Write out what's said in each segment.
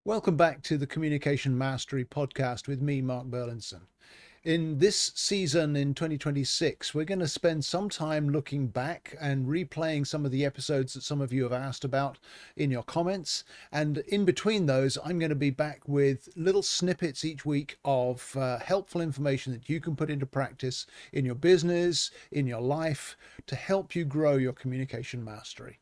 Welcome back to the Communication Mastery podcast with me, Mark Burlinson. In this season in 2026, we're going to spend some time looking back and replaying some of the episodes that some of you have asked about in your comments. And in between those, I'm going to be back with little snippets each week of helpful information that you can put into practice in your business, in your life, to help you grow your communication mastery.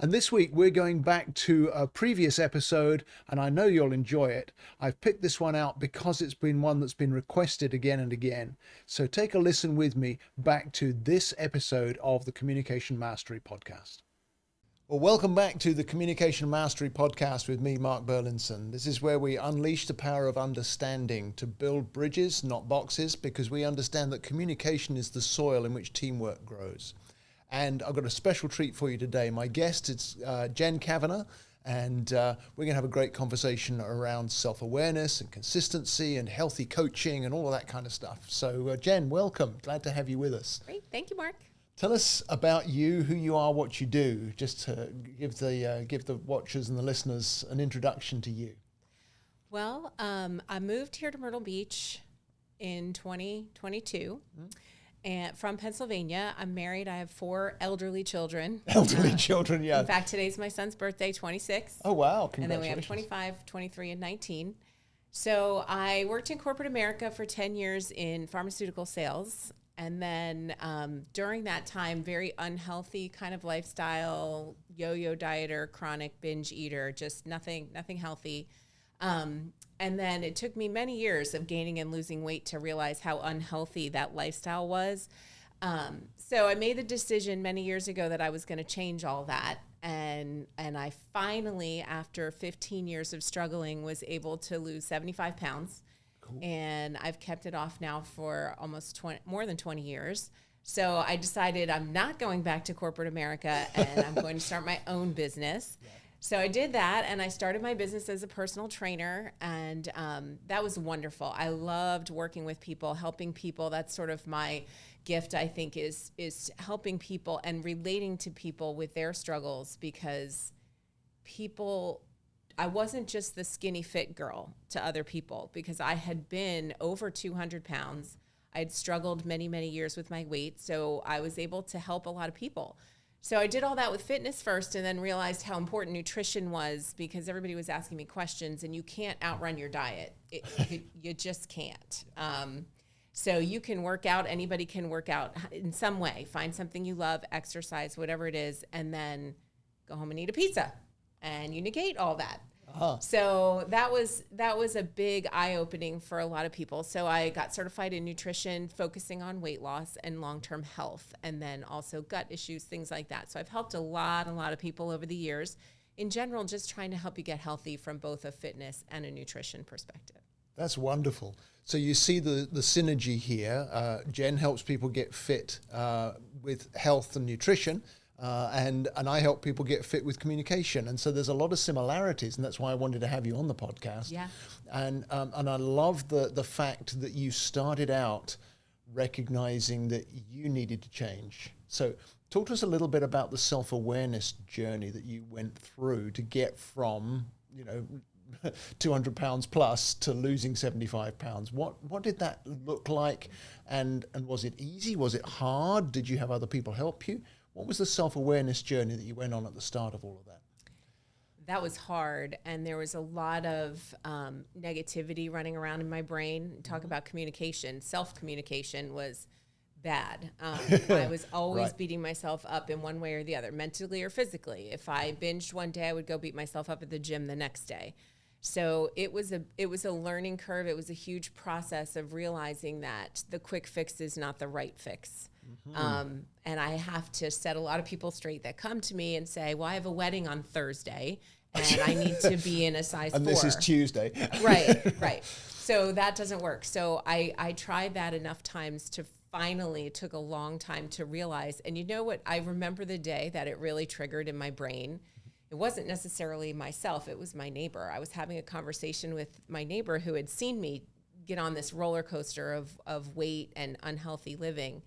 And this week we're going back to a previous episode, and I know you'll enjoy it. I've picked this one out because it's been one that's been requested again and again. So take a listen with me back to this episode of the Communication Mastery Podcast. Well, welcome back to the Communication Mastery Podcast with me, Mark Burlinson. This is where we unleash the power of understanding to build bridges, not boxes, because we understand that communication is the soil in which teamwork grows. And I've got a special treat for you today. My guest is Jen Kavanagh, and we're going to have a great conversation around self-awareness and consistency and healthy coaching and all of that kind of stuff. So Jen, welcome. Glad to have you with us. Great. Thank you, Mark. Tell us about you, who you are, what you do, just to give the watchers and the listeners an introduction to you. Well, I moved here to Myrtle Beach in 2022. And from Pennsylvania. I'm married. I have 4 elderly children. Elderly children, yeah. In fact, today's my son's birthday, 26. Oh, wow. Congratulations. And then we have 25, 23, and 19. So I worked in corporate America for 10 years in pharmaceutical sales. And then during that time, very unhealthy kind of lifestyle, yo-yo dieter, chronic binge eater, just nothing healthy. And then it took me many years of gaining and losing weight to realize how unhealthy that lifestyle was. So I made the decision many years ago that I was going to change all that. And I finally, after 15 years of struggling, was able to lose 75 pounds. Cool. And I've kept it off now for almost more than 20 years. So I decided I'm not going back to corporate America, and I'm going to start my own business. Yeah. So I did that, and I started my business as a personal trainer, and that was wonderful. I loved working with people, helping people. That's sort of my gift, I think, is helping people and relating to people with their struggles, because I wasn't just the skinny fit girl to other people, because I had been over 200 pounds. I had struggled many, many years with my weight, so I was able to help a lot of people. So I did all that with fitness first, and then realized how important nutrition was, because everybody was asking me questions, and you can't outrun your diet. You just can't. So you can work out. Anybody can work out in some way. Find something you love, exercise, whatever it is, and then go home and eat a pizza, and you negate all that. Uh-huh. So that was a big eye-opening for a lot of people. So I got certified in nutrition, focusing on weight loss and long-term health, and then also gut issues, things like that. So I've helped a lot of people over the years. In general, just trying to help you get healthy from both a fitness and a nutrition perspective. That's wonderful. So you see the synergy here. Jen helps people get fit with health and nutrition. And I help people get fit with communication. And so there's a lot of similarities, and that's why I wanted to have you on the podcast. Yeah. And I love the fact that you started out recognizing that you needed to change. So talk to us a little bit about the self-awareness journey that you went through to get from, 200 pounds plus to losing 75 pounds. What did that look like? And was it easy? Was it hard? Did you have other people help you? What was the self-awareness journey that you went on at the start of all of that? That was hard, and there was a lot of negativity running around in my brain. Talk about communication. Self-communication was bad. I was always right. Beating myself up in one way or the other, mentally or physically. If I binged one day, I would go beat myself up at the gym the next day. So it was a learning curve. It was a huge process of realizing that the quick fix is not the right fix. Mm-hmm. And I have to set a lot of people straight that come to me and say, well, I have a wedding on Thursday and I need to be in a size 4. And this is Tuesday. Right. So that doesn't work. So I tried that enough times to finally, it took a long time to realize. And you know what? I remember the day that it really triggered in my brain. It wasn't necessarily myself. It was my neighbor. I was having a conversation with my neighbor who had seen me get on this roller coaster of weight and unhealthy living.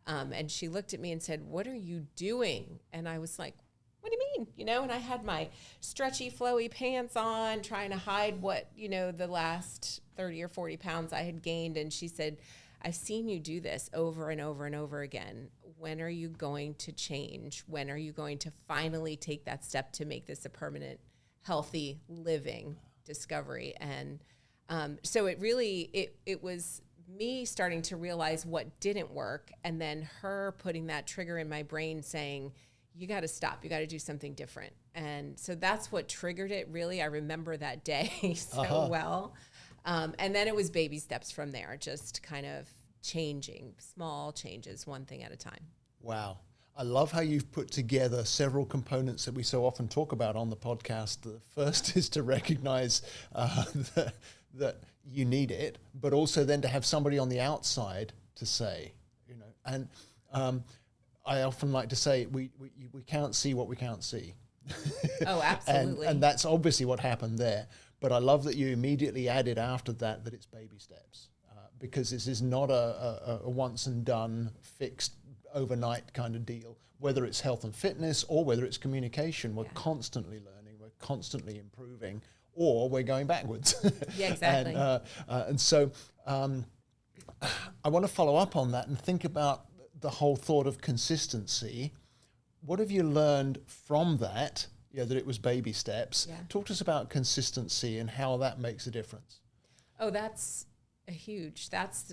And she looked at me and said, "What are you doing?" And I was like, "What do you pain, and I had my stretchy, flowy pants on, trying to hide what, the last 30 or 40 pounds I had gained. And she said, I've seen you do this over and over and over again. When are you going to change? When are you going to finally take that step to make this a permanent, healthy living discovery? And so it really, it was me starting to realize what didn't work, and then her putting that trigger in my brain saying, you got to stop, you got to do something different. And so that's what triggered it, really. I remember that day so well. And then it was baby steps from there, just kind of changing, small changes, one thing at a time. Wow. I love how you've put together several components that we so often talk about on the podcast. The first is to recognize that you need it, but also then to have somebody on the outside to say, and I often like to say we can't see what we can't see. Oh, absolutely. and that's obviously what happened there. But I love that you immediately added after that it's baby steps, because this is not a once and done, fixed overnight kind of deal. Whether it's health and fitness or whether it's communication, we're constantly learning, we're constantly improving, or we're going backwards. Yeah, exactly. And so I want to follow up on that and think about the whole thought of consistency. What have you learned from that? That it was baby steps. Yeah. Talk to us about consistency and how that makes a difference. Oh, that's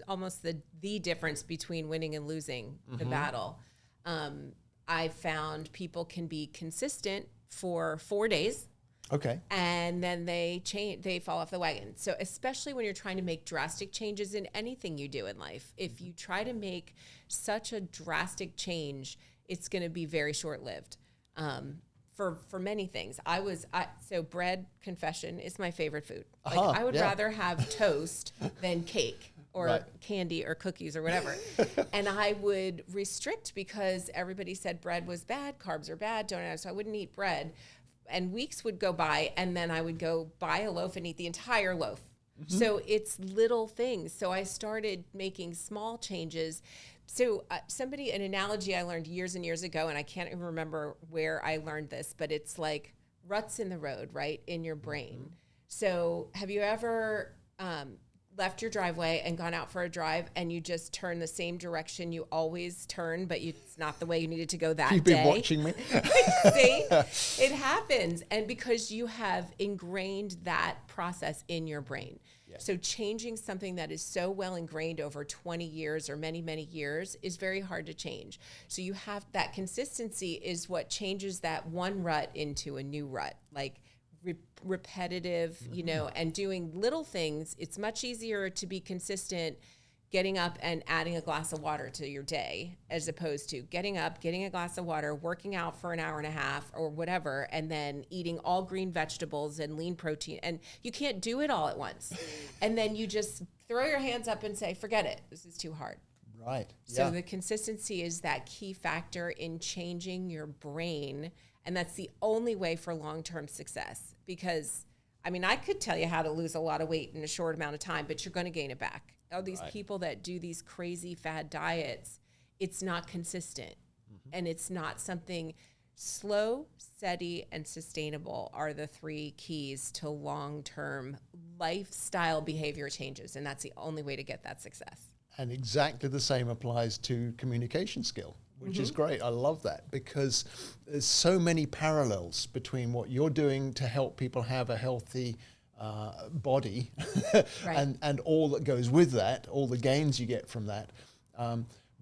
almost the difference between winning and losing the battle. I found people can be consistent for 4 days. Okay. And then they fall off the wagon. So especially when you're trying to make drastic changes in anything you do in life, if you try to make such a drastic change, it's going to be very short-lived. For many things. So bread, confession, is my favorite food. Like I would rather have toast than cake or candy or cookies or whatever. And I would restrict because everybody said bread was bad, carbs are bad, so I wouldn't eat bread. And weeks would go by, and then I would go buy a loaf and eat the entire loaf. Mm-hmm. So it's little things. So I started making small changes. So an analogy I learned years and years ago, and I can't even remember where I learned this, but it's like ruts in the road, right, in your brain. Mm-hmm. So have you ever left your driveway and gone out for a drive and you just turn the same direction you always turn, but it's not the way you needed to go that day? You've been watching me. See, it happens. And because you have ingrained that process in your brain. Yeah. So changing something that is so well ingrained over 20 years or many, many years is very hard to change. So you have that consistency is what changes that one rut into a new rut, like repetitive, and doing little things. It's much easier to be consistent getting up and adding a glass of water to your day, as opposed to getting up, getting a glass of water, working out for an hour and a half or whatever, and then eating all green vegetables and lean protein. And you can't do it all at once. And then you just throw your hands up and say, forget it. This is too hard. Right. So the consistency is that key factor in changing your brain. And that's the only way for long-term success. Because, I could tell you how to lose a lot of weight in a short amount of time, but you're going to gain it back. All these people that do these crazy fad diets, it's not consistent. Mm-hmm. And it's not something slow, steady, and sustainable are the three keys to long-term lifestyle behavior changes. And that's the only way to get that success. And exactly the same applies to communication skill, which is great. I love that because there's so many parallels between what you're doing to help people have a healthy body and all that goes with that, all the gains you get from that,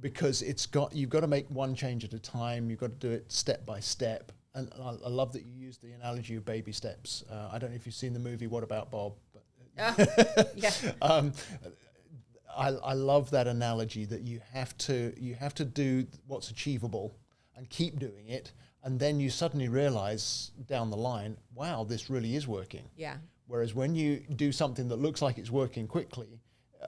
because you've got to make one change at a time. You've got to do it step by step. And I love that you used the analogy of baby steps. I don't know if you've seen the movie What About Bob? But I love that analogy that you have to do what's achievable and keep doing it, and then you suddenly realize down the line, wow, this really is working. Yeah. Whereas when you do something that looks like it's working quickly,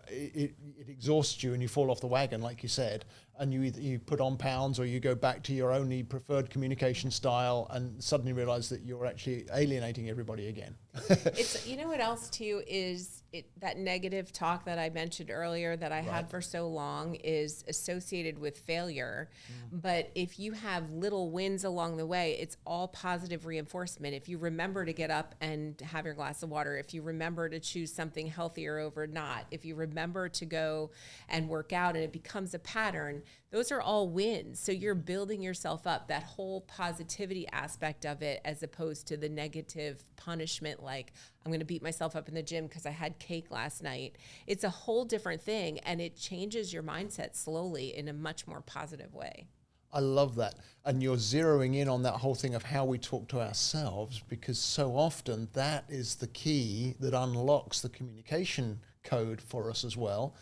it exhausts you and you fall off the wagon, like you said. and you put on pounds, or you go back to your only preferred communication style and suddenly realize that you're actually alienating everybody again. It's, you know what else too is that negative talk that I mentioned earlier that I had for so long is associated with failure. But if you have little wins along the way, it's all positive reinforcement. If you remember to get up and have your glass of water, if you remember to choose something healthier over not, if you remember to go and work out and it becomes a pattern, those are all wins. So you're building yourself up, that whole positivity aspect of it, as opposed to the negative punishment, like I'm going to beat myself up in the gym because I had cake last night. It's a whole different thing, and it changes your mindset slowly in a much more positive way. I love that. And you're zeroing in on that whole thing of how we talk to ourselves, because so often that is the key that unlocks the communication code for us as well.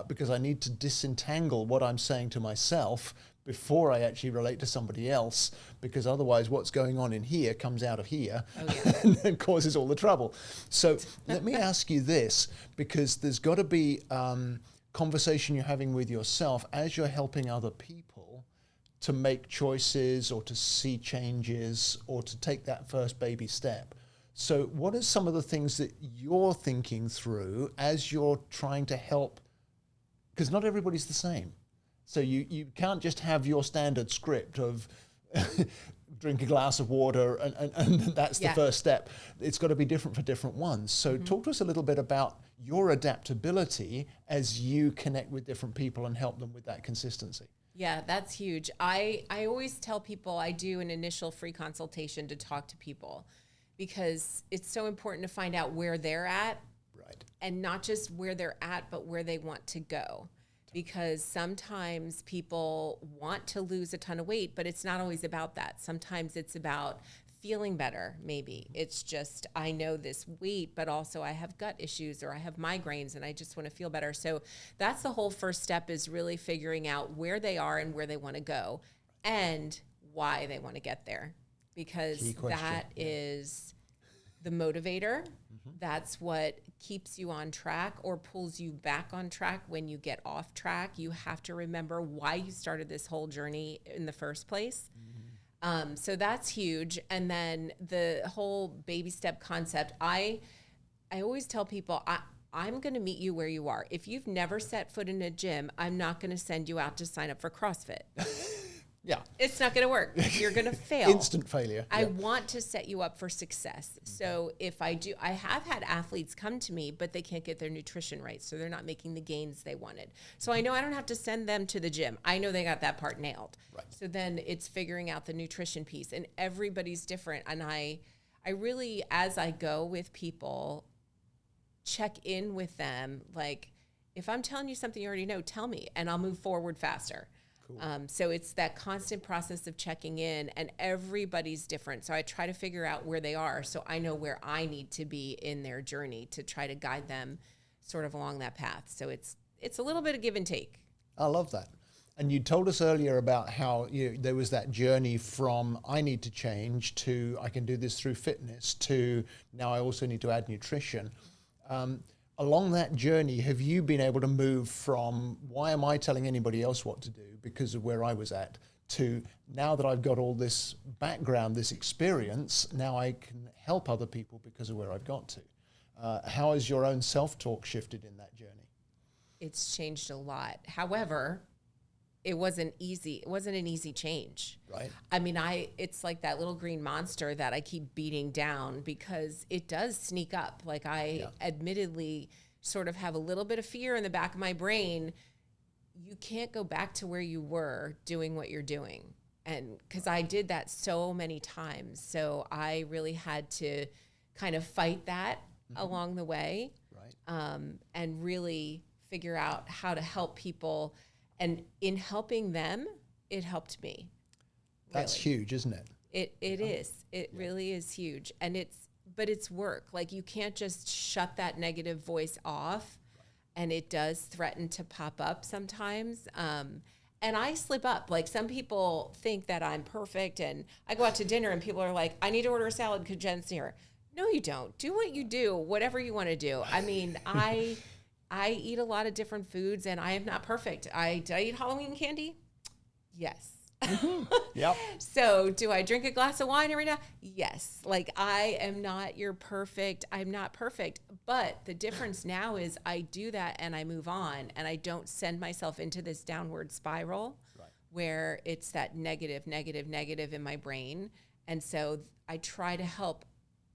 Because I need to disentangle what I'm saying to myself before I actually relate to somebody else, because otherwise what's going on in here comes out of here and causes all the trouble. So let me ask you this, because there's got to be conversation you're having with yourself as you're helping other people to make choices or to see changes or to take that first baby step. So what are some of the things that you're thinking through as you're trying to help? Because not everybody's the same. So you can't just have your standard script of drink a glass of water and that's the first step. It's got to be different for different ones. So talk to us a little bit about your adaptability as you connect with different people and help them with that consistency. Yeah, that's huge. I always tell people I do an initial free consultation to talk to people, because it's so important to find out where they're at. Right. And not just where they're at, but where they want to go. Because sometimes people want to lose a ton of weight, but it's not always about that. Sometimes it's about feeling better, maybe. It's just, I know this weight, but also I have gut issues or I have migraines and I just want to feel better. So that's the whole first step, is really figuring out where they are and where they want to go and why they want to get there. Because that is the motivator. That's what keeps you on track or pulls you back on track when you get off track. You have to remember why you started this whole journey in the first place. So that's huge. And then the whole baby step concept, I always tell people, I'm going to meet you where you are. If you've never set foot in a gym, I'm not going to send you out to sign up for CrossFit. Yeah. It's not going to work. You're going to fail. Instant failure. I want to set you up for success. So if I do, I have had athletes come to me, but they can't get their nutrition right. So they're not making the gains they wanted. So I know I don't have to send them to the gym. I know they got that part nailed. Right. So then it's figuring out the nutrition piece, and everybody's different. And I really, as I go with people, check in with them. Like, if I'm telling you something you already know, tell me, and I'll move forward faster. So it's that constant process of checking in, and everybody's different. So I try to figure out where they are so I know where I need to be in their journey to try to guide them sort of along that path. So it's a little bit of give and take. I love that. And you told us earlier about how there was that journey from I need to change to I can do this through fitness to now I also need to add nutrition. Along that journey, have you been able to move from why am I telling anybody else what to do because of where I was at, to now that I've got all this background, this experience, now I can help other people because of where I've got to? How has your own self-talk shifted in that journey? It's changed a lot. However, it wasn't easy. It wasn't an easy change. Right. I mean, it's like that little green monster that I keep beating down because it does sneak up. Like I admittedly sort of have a little bit of fear in the back of my brain. You can't go back to where you were doing what you're doing. And because I did that so many times. So I really had to kind of fight that along the way. Right. And really figure out how to help people. And in helping them, it helped me. That's huge, isn't it? It is. It really is huge. And it's work. Like you can't just shut that negative voice off. And it does threaten to pop up sometimes. And I slip up. Like some people think that I'm perfect and I go out to dinner and people are like, I need to order a salad because Jen's here. No, you don't. Do what you do, whatever you want to do. I mean, I I eat a lot of different foods, and I am not perfect. Do I eat Halloween candy? Yes. Yep. So do I drink a glass of wine every now? Yes. Like, I am not your perfect. I'm not perfect. But the difference now is I do that and I move on, and I don't send myself into this downward spiral where it's that negative in my brain. And so I try to help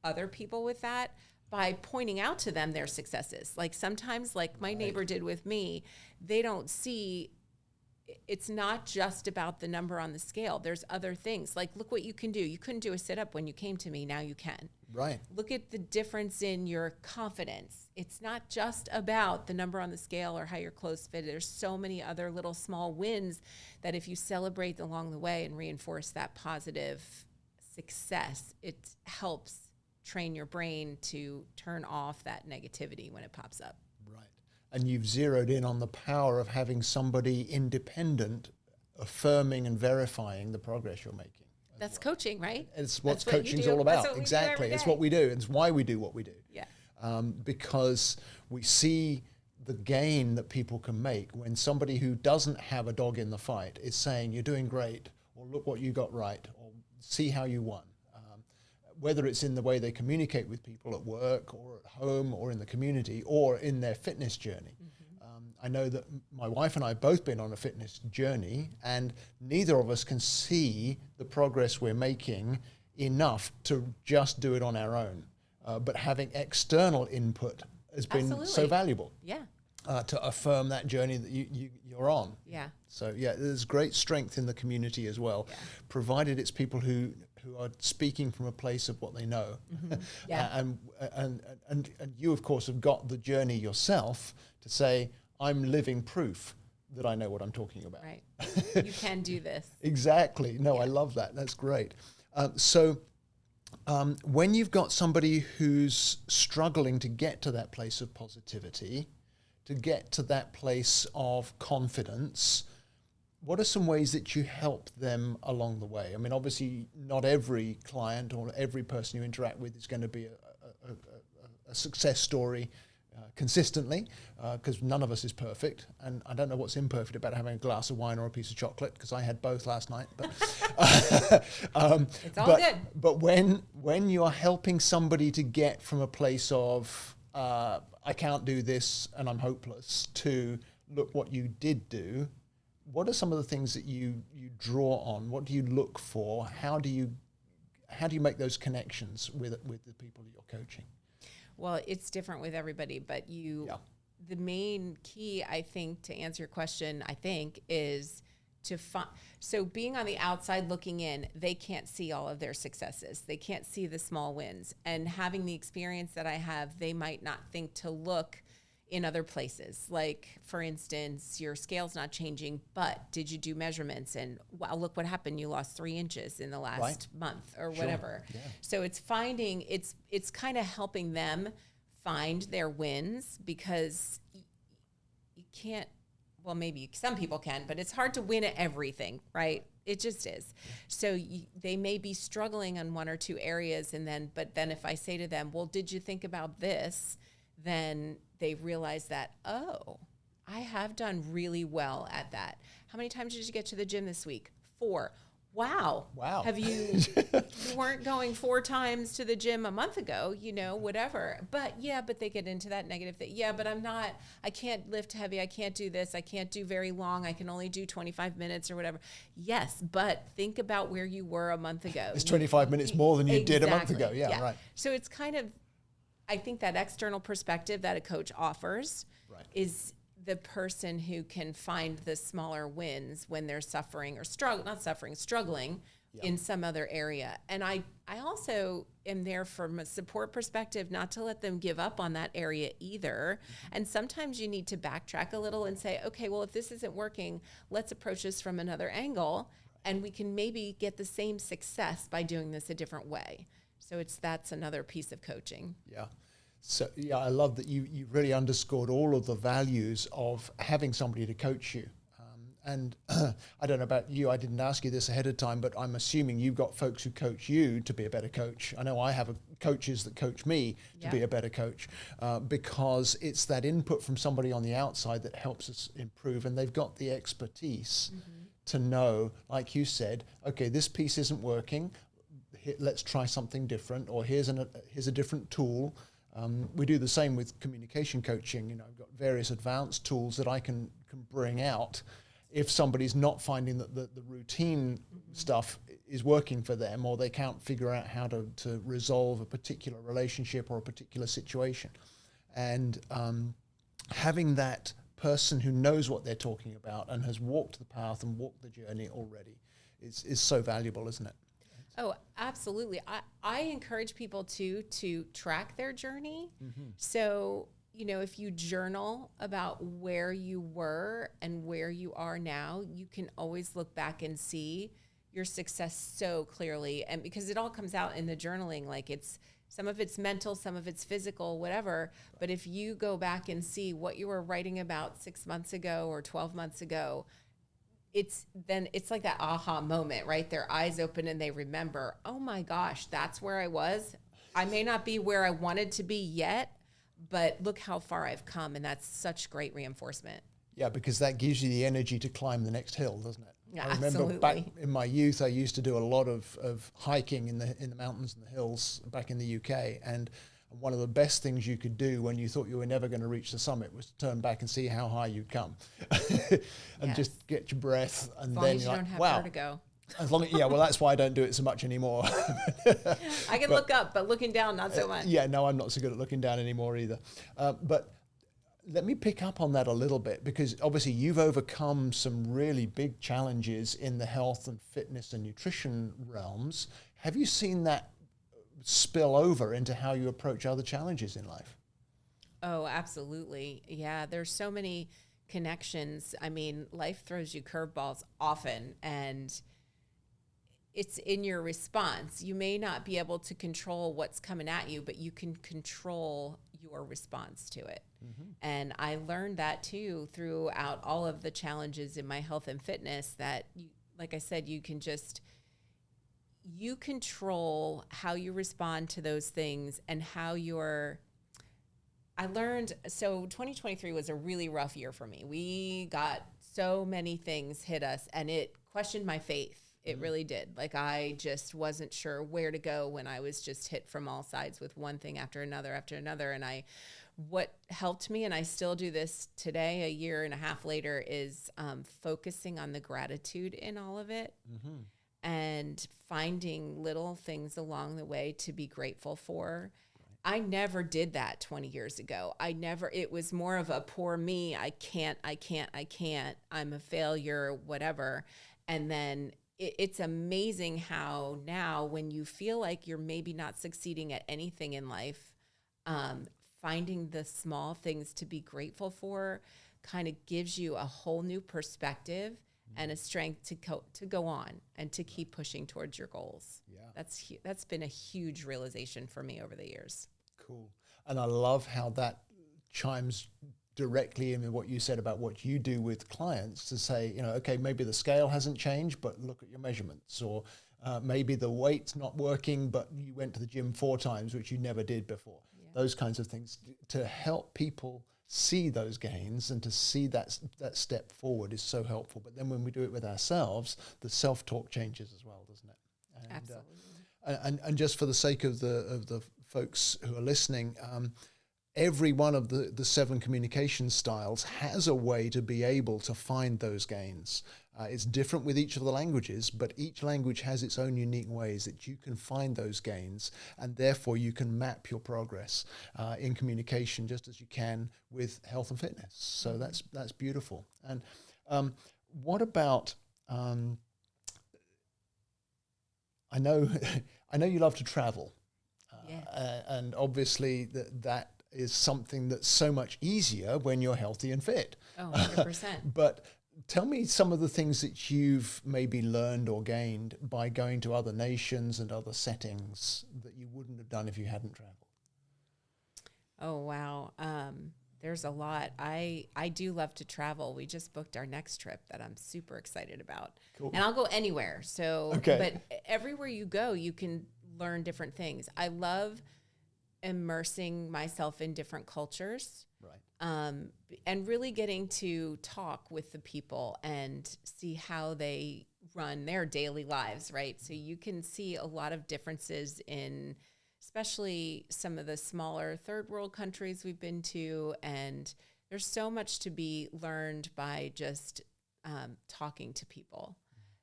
other people with that by pointing out to them their successes. Like, sometimes, like my neighbor did with me, they don't see, it's not just about the number on the scale. There's other things. Like, look what you can do. You couldn't do a sit-up when you came to me. Now you can. Right. Look at the difference in your confidence. It's not just about the number on the scale or how your clothes fit. There's so many other little small wins that if you celebrate along the way and reinforce that positive success, it helps train your brain to turn off that negativity when it pops up. Right. And you've zeroed in on the power of having somebody independent affirming and verifying the progress you're making. That's coaching, right? It's what That's what you coaching's do. all about. That's what we do Exactly. every It's day. what we do. It's why we do what we do. Yeah. Because we see the gain that people can make when somebody who doesn't have a dog in the fight is saying, you're doing great, or look what you got right, or see how you won. Whether it's in the way they communicate with people at work or at home or in the community or in their fitness journey. I know that my wife and I have both been on a fitness journey, and neither of us can see the progress we're making enough to just do it on our own. But having external input has been so Absolutely. valuable. Yeah. To affirm that journey that you're on. Yeah. So yeah, there's great strength in the community as well, provided it's people who are speaking from a place of what they know. Yeah. And you of course have got the journey yourself to say, I'm living proof that I know what I'm talking about. Right. You can do this. Exactly. No, I love that. That's great. So when you've got somebody who's struggling to get to that place of positivity, to get to that place of confidence, what are some ways that you help them along the way? I mean, obviously, not every client or every person you interact with is going to be a success story consistently, because none of us is perfect. And I don't know what's imperfect about having a glass of wine or a piece of chocolate, because I had both last night. But It's all good. But when you are helping somebody to get from a place of I can't do this and I'm hopeless to look what you did do, what are some of the things that you draw on? What do you look for? How do you make those connections with the people that you're coaching? Well, it's different with everybody, but the main key, I think, to answer your question, is to find. So being on the outside looking in, they can't see all of their successes. They can't see the small wins. And having the experience that I have, they might not think to look in other places. Like, for instance, your scale's not changing, but did you do measurements? And wow, look what happened. You lost 3 inches in the last month or whatever. Yeah. So it's kind of helping them find their wins, because you can't, well, maybe some people can, but it's hard to win at everything, right? It just is. So they may be struggling on 1 or 2 areas, but then if I say to them, well, did you think about this? Then they realize that, oh, I have done really well at that. How many times did you get to the gym this week? 4. Wow. Have you weren't going 4 times to the gym a month ago, whatever. But they get into that negative thing. Yeah, but I can't lift heavy. I can't do this. I can't do very long. I can only do 25 minutes or whatever. Yes, but think about where you were a month ago. It's 25 minutes more than you did a month ago. Yeah, right. So it's kind of, I think that external perspective that a coach offers is the person who can find the smaller wins when they're suffering or struggling in some other area. And I also am there from a support perspective, not to let them give up on that area either. And sometimes you need to backtrack a little and say, okay, well, if this isn't working, let's approach this from another angle, and we can maybe get the same success by doing this a different way. So that's another piece of coaching. Yeah. So I love that you really underscored all of the values of having somebody to coach you. And I don't know about you, I didn't ask you this ahead of time, but I'm assuming you've got folks who coach you to be a better coach. I know I have coaches that coach me to be a better coach, because it's that input from somebody on the outside that helps us improve, and they've got the expertise to know, like you said, okay, this piece isn't working, let's try something different, or here's a different tool. We do the same with communication coaching. I've got various advanced tools that I can bring out if somebody's not finding that the routine stuff is working for them, or they can't figure out how to resolve a particular relationship or a particular situation. And having that person who knows what they're talking about and has walked the path and walked the journey already is so valuable, isn't it? Oh, absolutely. I encourage people to track their journey. So, if you journal about where you were and where you are now, you can always look back and see your success so clearly. And because it all comes out in the journaling, like some of it's mental, some of it's physical, whatever. But if you go back and see what you were writing about 6 months ago or 12 months ago, it's like that aha moment, right? Their eyes open and they remember, oh my gosh, that's where I was. I may not be where I wanted to be yet, but look how far I've come. And that's such great reinforcement. Yeah, because that gives you the energy to climb the next hill, doesn't it? Yeah, I remember absolutely. back in my youth, I used to do a lot of hiking in the mountains and the hills back in the UK. And one of the best things you could do when you thought you were never going to reach the summit was to turn back and see how high you'd come and just get your breath. And as long then as you you're don't like, have wow. vertigo. As long as, well, that's why I don't do it so much anymore. I can look up, but looking down, not so much. Yeah, no, I'm not so good at looking down anymore either. But let me pick up on that a little bit, because obviously you've overcome some really big challenges in the health and fitness and nutrition realms. Have you seen that spill over into how you approach other challenges in life? Oh, absolutely. Yeah, there's so many connections. I mean, life throws you curveballs often, and it's in your response. You may not be able to control what's coming at you, but you can control your response to it. And I learned that too throughout all of the challenges in my health and fitness, that like I said, you control how you respond to those things and how I learned, so 2023 was a really rough year for me. We got so many things hit us, and it questioned my faith. It really did. Like, I just wasn't sure where to go when I was just hit from all sides with one thing after another. And what helped me, and I still do this today, a year and a half later, is focusing on the gratitude in all of it and finding little things along the way to be grateful for. I never did that 20 years ago. It was more of a poor me. I can't, I'm a failure, whatever. And then it's amazing how now, when you feel like you're maybe not succeeding at anything in life, finding the small things to be grateful for kind of gives you a whole new perspective and a strength to go on and to keep pushing towards your goals. Yeah. That's been a huge realization for me over the years. Cool. And I love how that chimes directly in with what you said about what you do with clients, to say, okay, maybe the scale hasn't changed, but look at your measurements. Or maybe the weight's not working, but you went to the gym 4 times, which you never did before. Yeah. Those kinds of things to help people see those gains and to see that step forward is so helpful. But then when we do it with ourselves, the self-talk changes as well, doesn't it? And, absolutely. And just for the sake of the folks who are listening, every one of the 7 communication styles has a way to be able to find those gains. It's different with each of the languages, but each language has its own unique ways that you can find those gains, and therefore you can map your progress in communication just as you can with health and fitness. So that's beautiful. And what about, I know you love to travel, and obviously that is something that's so much easier when you're healthy and fit. Oh, 100%. But tell me some of the things that you've maybe learned or gained by going to other nations and other settings that you wouldn't have done if you hadn't traveled. Oh, wow. There's a lot. I do love to travel. We just booked our next trip that I'm super excited about. Cool. And I'll go anywhere. So, Okay. but everywhere you go, you can learn different things. I love immersing myself in different cultures. Right. And really getting to talk with the people and see how they run their daily lives, right? So you can see a lot of differences in especially some of the smaller third world countries we've been to. And there's so much to be learned by just talking to people.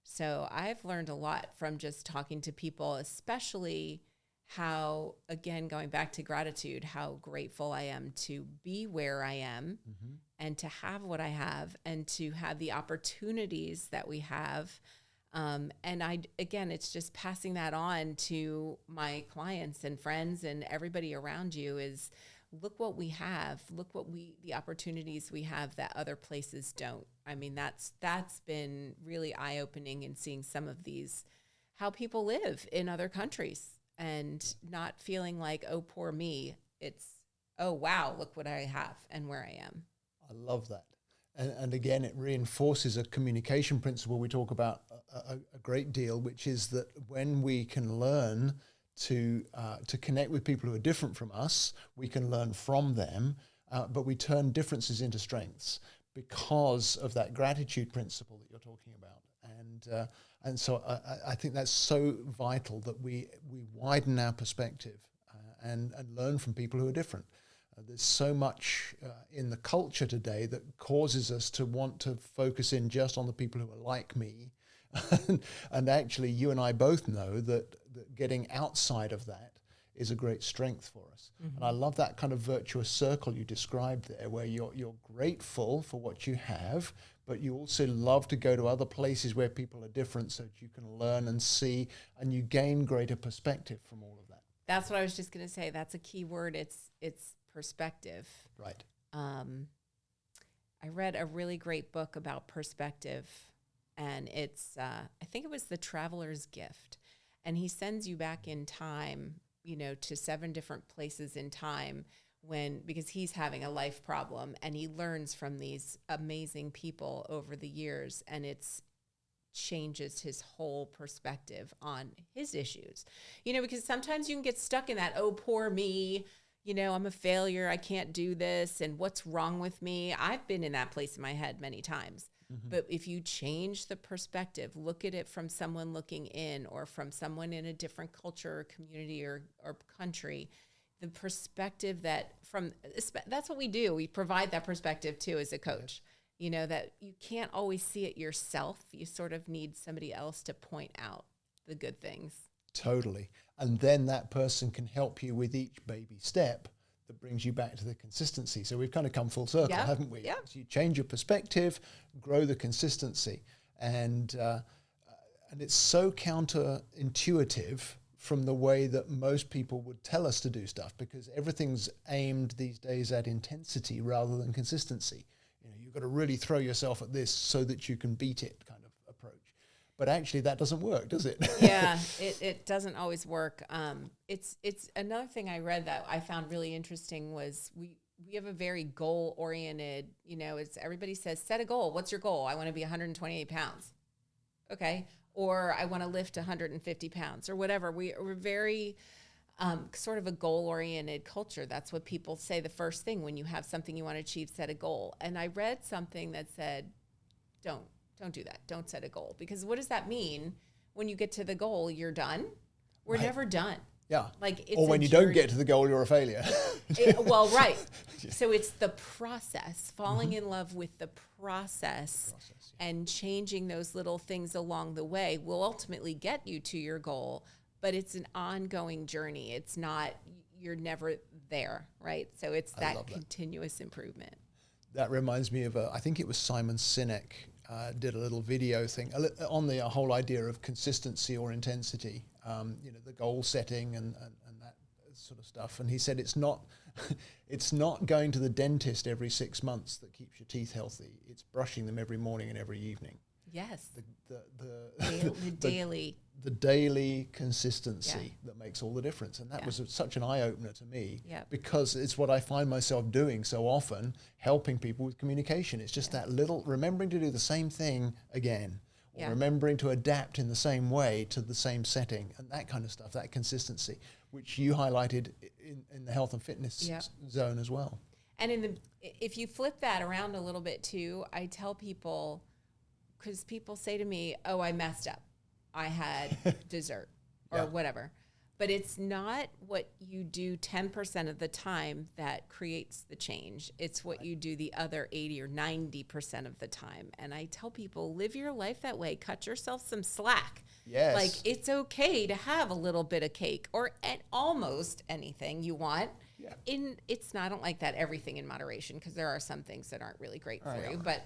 So I've learned a lot from just talking to people, especially how, again, going back to gratitude, how grateful I am to be where I am and to have what I have and to have the opportunities that we have. And again, it's just passing that on to my clients and friends and everybody around you is look what we have, the opportunities we have that other places don't. I mean, that's been really eye-opening in seeing some of these, how people live in other countries and not feeling like, oh, poor me. It's, oh, wow, look what I have and where I am. I love that. And again, it reinforces a communication principle we talk about a great deal, which is that when we can learn to connect with people who are different from us, we can learn from them, but we turn differences into strengths because of that gratitude principle that you're talking about. And so I think that's so vital that we widen our perspective and learn from people who are different. There's so much in the culture today that causes us to want to focus in just on the people who are like me. And actually, you and I both know that getting outside of that is a great strength for us. Mm-hmm. And I love that kind of virtuous circle you described there, where you're grateful for what you have, but you also love to go to other places where people are different so that you can learn and see, and you gain greater perspective from all of that. That's what I was just going to say. That's a key word. It's perspective. Right. I read a really great book about perspective, and it's, I think it was The Traveler's Gift. And he sends you back in time, to 7 different places in time because he's having a life problem, and he learns from these amazing people over the years, and it's changes his whole perspective on his issues. Because sometimes you can get stuck in that, oh, poor me, I'm a failure, I can't do this, and what's wrong with me? I've been in that place in my head many times. Mm-hmm. But if you change the perspective, look at it from someone looking in or from someone in a different culture or community or country, the perspective that's what we do. We provide that perspective too as a coach. Yes. That you can't always see it yourself. You sort of need somebody else to point out the good things. Totally. And then that person can help you with each baby step that brings you back to the consistency. So we've kind of come full circle, haven't we? Yeah. So you change your perspective, grow the consistency. And it's so counterintuitive from the way that most people would tell us to do stuff, because everything's aimed these days at intensity rather than consistency. You've got to really throw yourself at this so that you can beat it kind of approach. But actually that doesn't work, does it? Yeah, it doesn't always work. It's another thing I read that I found really interesting was we have a very goal oriented, it's everybody says, set a goal. What's your goal? I want to be 128 pounds. Okay. Or I want to lift 150 pounds or whatever. We're very sort of a goal oriented culture. That's what people say the first thing when you have something you want to achieve, set a goal. And I read something that said, don't do that. Don't set a goal. Because what does that mean? When you get to the goal, you're done. We're never done. Yeah. It's or when you don't get to the goal, you're a failure. Right. So it's the process, falling in love with the process and changing those little things along the way will ultimately get you to your goal. But it's an ongoing journey. It's not, you're never there, right? So it's that continuous improvement. That reminds me of, I think it was Simon Sinek did a little video thing on the whole idea of consistency or intensity, the goal setting and that sort of stuff. And he said it's not going to the dentist every 6 months that keeps your teeth healthy. It's brushing them every morning and every evening. Yes. The Daily. the daily consistency that makes all the difference. And that was such an eye-opener to me, because it's what I find myself doing so often, helping people with communication. It's just that little, remembering to do the same thing again, or remembering to adapt in the same way to the same setting, and that kind of stuff, that consistency, which you highlighted in the health and fitness zone as well. And if you flip that around a little bit too, I tell people, because people say to me, oh, I messed up. I had dessert or whatever. But it's not what you do 10% of the time that creates the change. It's what you do the other 80 or 90% of the time. And I tell people, live your life that way. Cut yourself some slack. Yes. Like, it's okay to have a little bit of cake or almost anything you want. Yeah. I don't like that everything in moderation, because there are some things that aren't really great for you. But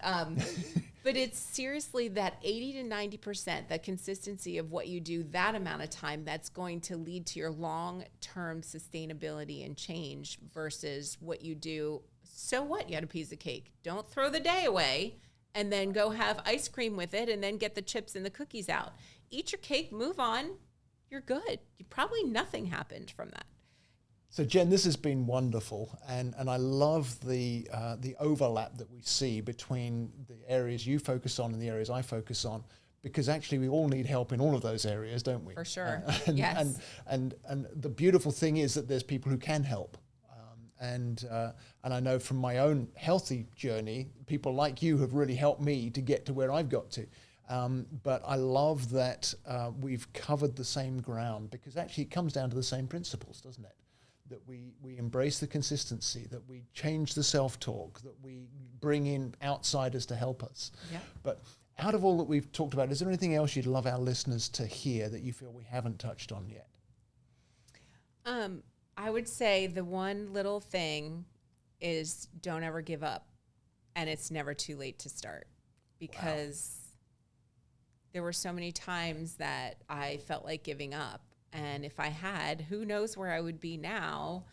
it's seriously that 80 to 90%, that consistency of what you do that amount of time, that's going to lead to your long-term sustainability and change, versus what you do. So what? You had a piece of cake. Don't throw the day away and then go have ice cream with it and then get the chips and the cookies out. Eat your cake, move on. You're good. Probably nothing happened from that. So Jen, this has been wonderful, and I love the overlap that we see between the areas you focus on and the areas I focus on, because actually we all need help in all of those areas, don't we? For sure. Yes. And the beautiful thing is that there's people who can help, and I know from my own healthy journey, people like you have really helped me to get to where I've got to. But I love that we've covered the same ground, because actually it comes down to the same principles, doesn't it? That we embrace the consistency, that we change the self-talk, that we bring in outsiders to help us. Yeah. But out of all that we've talked about, is there anything else you'd love our listeners to hear that you feel we haven't touched on yet? I would say the one little thing is, don't ever give up. And it's never too late to start, because there were so many times that I felt like giving up. And if I had, who knows where I would be now.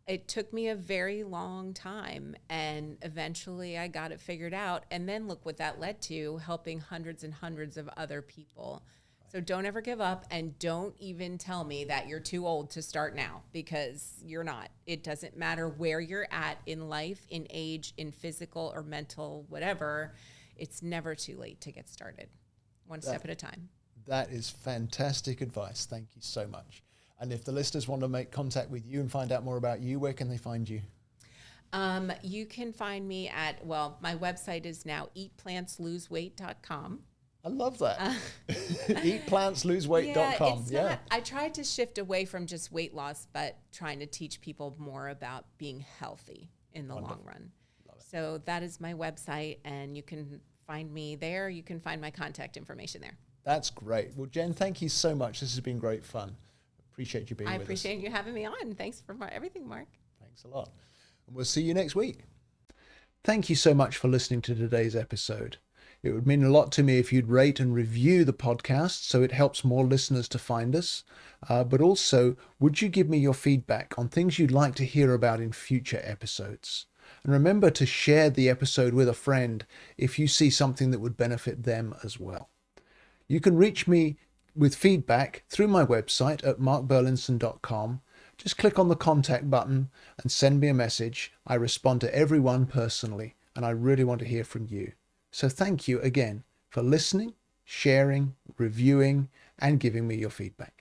It took me a very long time, and eventually I got it figured out. And then look what that led to, helping hundreds and hundreds of other people. Right. So don't ever give up, and don't even tell me that you're too old to start now, because you're not. It doesn't matter where you're at in life, in age, in physical or mental, whatever. It's never too late to get started. One step at a time. That is fantastic advice. Thank you so much. And if the listeners want to make contact with you and find out more about you, where can they find you? You can find me at, my website is now eatplantsloseweight.com. I love that. Eatplantsloseweight.com. Yeah. I tried to shift away from just weight loss, but trying to teach people more about being healthy in the long run. So that is my website, and you can find me there. You can find my contact information there. That's great. Well, Jen, thank you so much. This has been great fun. Appreciate you being with us. I appreciate you having me on. Thanks for everything, Mark. Thanks a lot. And we'll see you next week. Thank you so much for listening to today's episode. It would mean a lot to me if you'd rate and review the podcast, so it helps more listeners to find us. But also, would you give me your feedback on things you'd like to hear about in future episodes? And remember to share the episode with a friend if you see something that would benefit them as well. You can reach me with feedback through my website at markburlinson.com. Just click on the contact button and send me a message. I respond to everyone personally, and I really want to hear from you. So thank you again for listening, sharing, reviewing, and giving me your feedback.